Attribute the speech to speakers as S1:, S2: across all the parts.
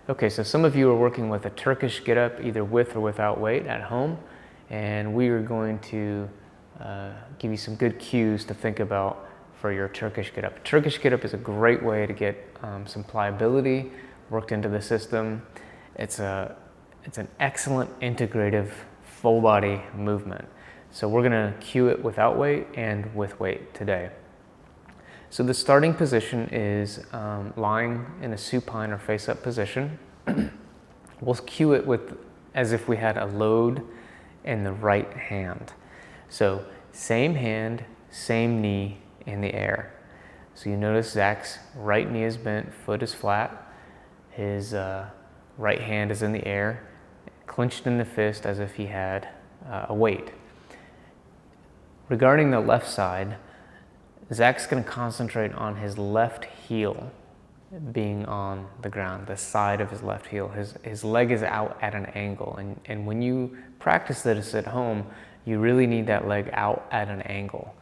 S1: Okay, so some of you are working with a Turkish get-up either with or without weight at home, and we are going to give you some good cues to think about for your Turkish get-up. Turkish get-up is a great way to get some pliability worked into the system. It's an excellent integrative full body movement. So we're gonna cue it without weight and with weight today. So the starting position is lying in a supine or face-up position. We'll cue it with as if we had a load in the right hand. So same hand, same knee in the air. So you notice Zach's right knee is bent, foot is flat. His right hand is in the air, clenched in the fist as if he had a weight. Regarding the left side, Zach's going to concentrate on his left heel being on the ground, the side of his left heel. His leg is out at an angle, and when you practice this at home, you really need that leg out at an angle.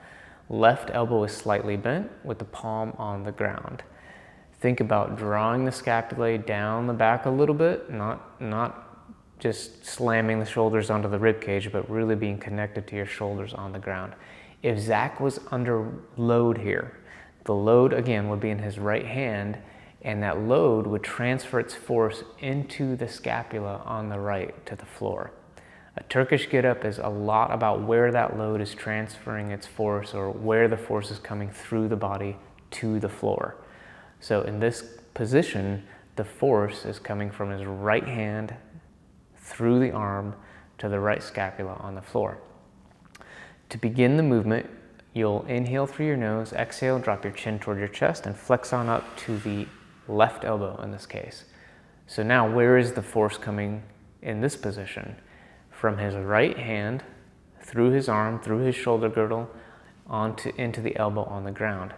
S1: Left elbow is slightly bent with the palm on the ground. Think about drawing the scapulae down the back a little bit, not just slamming the shoulders onto the rib cage, but really being connected to your shoulders on the ground. If Zach was under load here, the load again would be in his right hand, and that load would transfer its force into the scapula on the right to the floor. A Turkish get-up is a lot about where that load is transferring its force, or where the force is coming through the body to the floor. So in this position, the force is coming from his right hand through the arm to the right scapula on the floor. To begin the movement, you'll inhale through your nose, exhale, drop your chin toward your chest, and flex on up to the left elbow in this case. So now where is the force coming in this position? From his right hand, through his arm, through his shoulder girdle, into the elbow on the ground.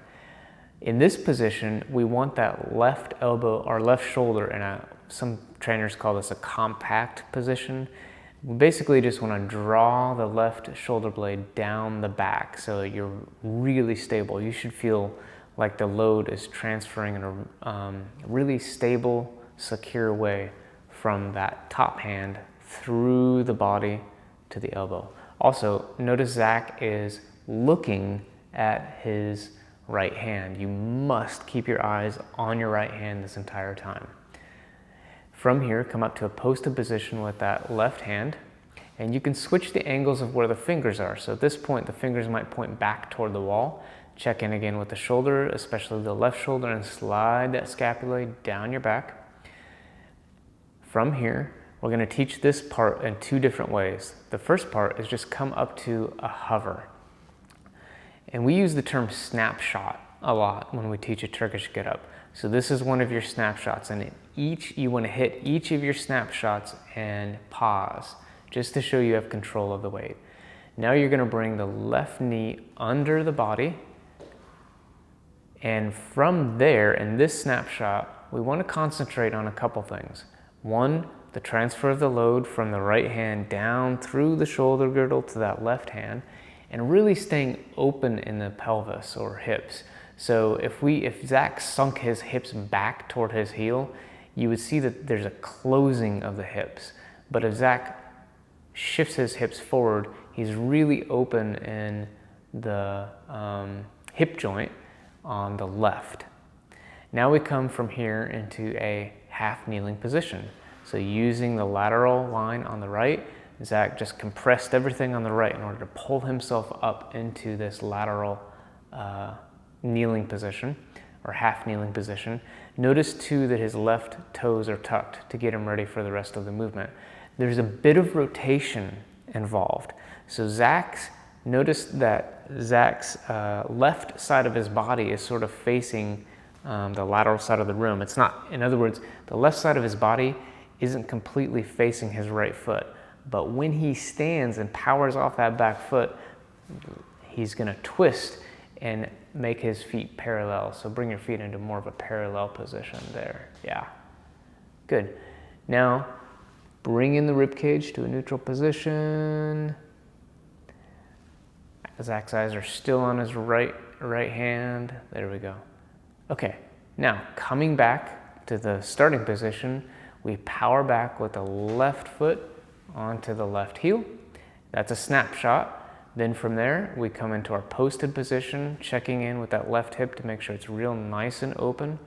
S1: In this position, we want that left elbow or left shoulder, and some trainers call this a compact position. We basically just want to draw the left shoulder blade down the back so that you're really stable. You should feel like the load is transferring in a really stable, secure way from that top hand through the body to the elbow. Also, notice Zach is looking at his right hand. You must keep your eyes on your right hand this entire time. From here, come up to a posted position with that left hand, and you can switch the angles of where the fingers are. So at this point, the fingers might point back toward the wall. Check in again with the shoulder, especially the left shoulder, and slide that scapula down your back. From here, we're going to teach this part in two different ways. The first part is just come up to a hover. And we use the term snapshot a lot when we teach a Turkish get-up. So this is one of your snapshots, and you want to hit each of your snapshots and pause, just to show you have control of the weight. Now you're going to bring the left knee under the body, and from there, in this snapshot, we want to concentrate on a couple things. One, the transfer of the load from the right hand down through the shoulder girdle to that left hand, and really staying open in the pelvis or hips. So if Zach sunk his hips back toward his heel, you would see that there's a closing of the hips. But if Zach shifts his hips forward, he's really open in the hip joint on the left. Now we come from here into a half kneeling position. So using the lateral line on the right, Zach just compressed everything on the right in order to pull himself up into this lateral kneeling position, or half kneeling position. Notice too that his left toes are tucked to get him ready for the rest of the movement. There's a bit of rotation involved. So notice that Zach's left side of his body is sort of facing the lateral side of the room. It's not, in other words, the left side of his body isn't completely facing his right foot. But when he stands and powers off that back foot, he's going to twist and make his feet parallel. So bring your feet into more of a parallel position there. Yeah. Good. Now, bring in the rib cage to a neutral position. Zach's eyes are still on his right hand. There we go. Okay. Now, coming back to the starting position, We power back with the left foot onto the left heel. That's a snapshot. Then from there, we come into our posted position, checking in with that left hip to make sure it's real nice and open.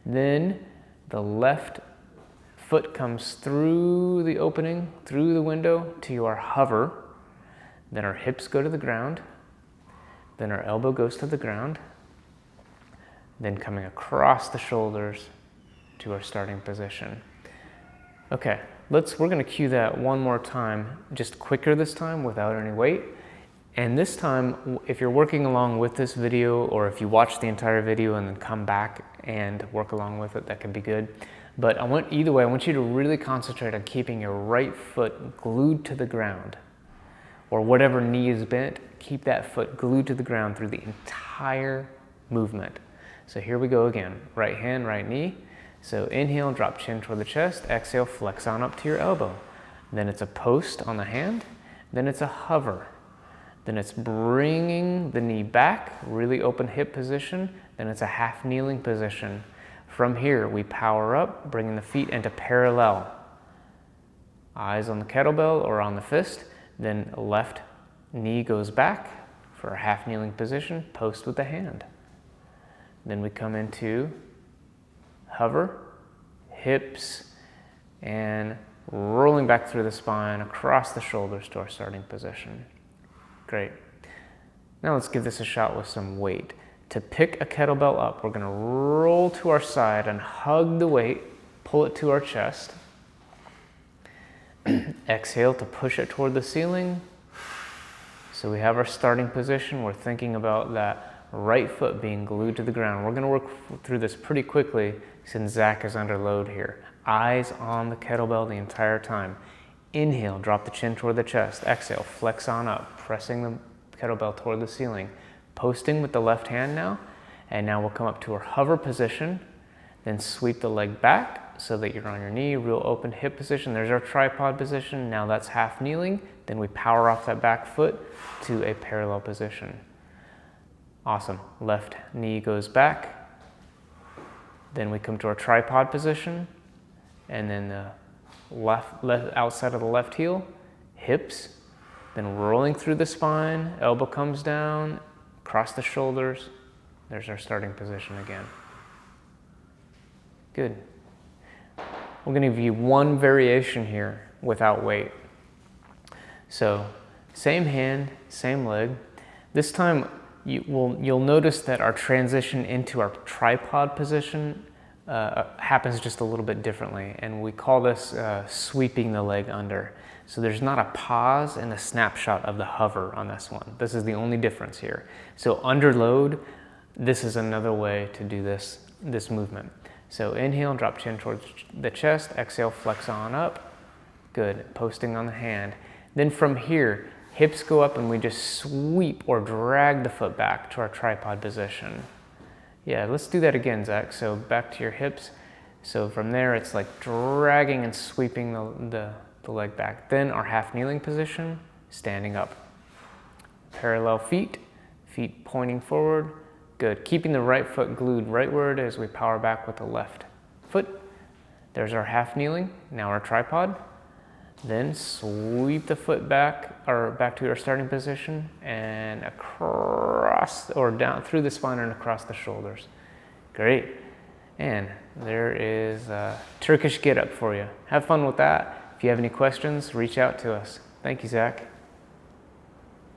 S1: Then the left foot comes through the opening, through the window to our hover. Then our hips go to the ground. Then our elbow goes to the ground. Then coming across the shoulders to our starting position. Okay, we're gonna cue that one more time, just quicker this time without any weight. And this time, if you're working along with this video, or if you watch the entire video and then come back and work along with it, that could be good. But either way, I want you to really concentrate on keeping your right foot glued to the ground, or whatever knee is bent, keep that foot glued to the ground through the entire movement. So here we go again, right hand, right knee. So inhale, drop chin toward the chest, exhale, flex on up to your elbow. Then it's a post on the hand, then it's a hover. Then it's bringing the knee back, really open hip position. Then it's a half kneeling position. From here, we power up, bringing the feet into parallel. Eyes on the kettlebell or on the fist. Then left knee goes back for a half kneeling position, post with the hand. Then we come into hover, hips, and rolling back through the spine, across the shoulders to our starting position. Great. Now let's give this a shot with some weight. To pick a kettlebell up, we're gonna roll to our side and hug the weight, pull it to our chest. Exhale to push it toward the ceiling. So we have our starting position. We're thinking about that right foot being glued to the ground. We're gonna work through this pretty quickly since Zach is under load here. Eyes on the kettlebell the entire time. Inhale, drop the chin toward the chest. Exhale, flex on up, pressing the kettlebell toward the ceiling. Posting with the left hand now. And now we'll come up to our hover position. Then sweep the leg back so that you're on your knee, real open hip position. There's our tripod position. Now that's half kneeling. Then we power off that back foot to a parallel position. Awesome. Left knee goes back. Then we come to our tripod position. And then the left outside of the left heel, hips, then rolling through the spine, elbow comes down, across the shoulders. There's our starting position again. Good. We're going to give you one variation here without weight. So same hand, same leg. This time you'll notice that our transition into our tripod position happens just a little bit differently, and we call this sweeping the leg under. So there's not a pause and a snapshot of the hover on this one. This is the only difference here. So under load, this is another way to do this movement. So inhale, drop chin towards the chest, exhale, flex on up. Good, posting on the hand. Then from here, hips go up and we just sweep or drag the foot back to our tripod position. Yeah, let's do that again, Zach. So back to your hips. So from there, it's like dragging and sweeping the leg back. Then our half kneeling position, standing up. Parallel feet, feet pointing forward. Good. Keeping the right foot glued right where it is, we power back with the left foot. There's our half kneeling. Now our tripod. Then sweep the foot back to our starting position and across or down through the spine and across the shoulders. Great. And there is Turkish Get-up for you. Have fun with that. If you have any questions, reach out to us. Thank you, Zach.